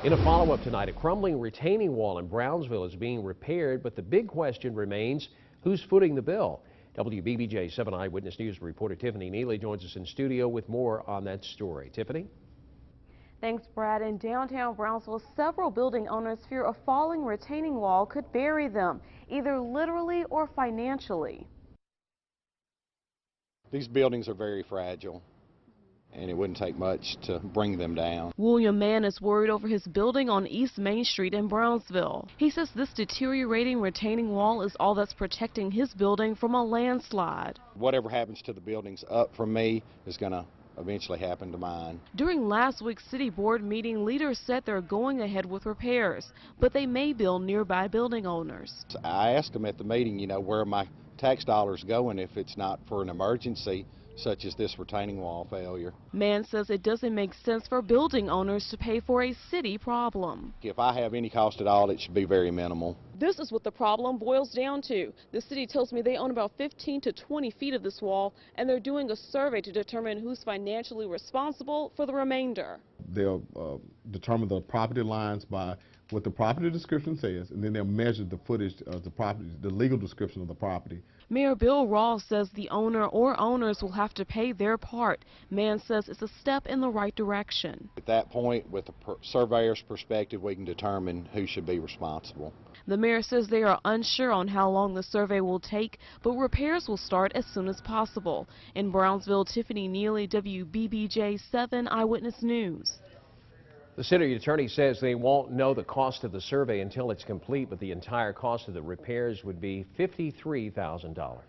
In a follow-up tonight, a crumbling retaining wall in Brownsville is being repaired, but the big question remains, who's footing the bill? WBBJ 7 Eyewitness News reporter Tiffany Neely joins us in studio with more on that story. Tiffany? Thanks, Brad. In downtown Brownsville, several building owners fear a falling retaining wall could bury them, either literally or financially. These buildings are very fragile, and it wouldn't take much to bring them down. William Mann is worried over his building on East Main Street in Brownsville. He says this deteriorating retaining wall is all that's protecting his building from a landslide. Whatever happens to the buildings up from me is going to eventually happen to mine. During last week's city board meeting, leaders said they're going ahead with repairs, but they may bill nearby building owners. I asked them at the meeting, where are my tax dollars going if it's not for an emergency such as this retaining wall failure. Mann says it doesn't make sense for building owners to pay for a city problem. If I have any cost at all, it should be very minimal. This is what the problem boils down to. The city tells me they own about 15 to 20 feet of this wall, and they're doing a survey to determine who's financially responsible for the remainder. They'll determine the property lines by what the property description says, and then they'll measure the footage of the property, the legal description of the property. Mayor Bill Rawls says the owner or owners will have to pay their part. Mann says it's a step in the right direction. At that point, with the surveyor's perspective, we can determine who should be responsible. The mayor says they are unsure on how long the survey will take, but repairs will start as soon as possible. In Brownsville, Tiffany Neely, WBBJ 7 Eyewitness News. The city attorney says they won't know the cost of the survey until it's complete, but the entire cost of the repairs would be $53,000.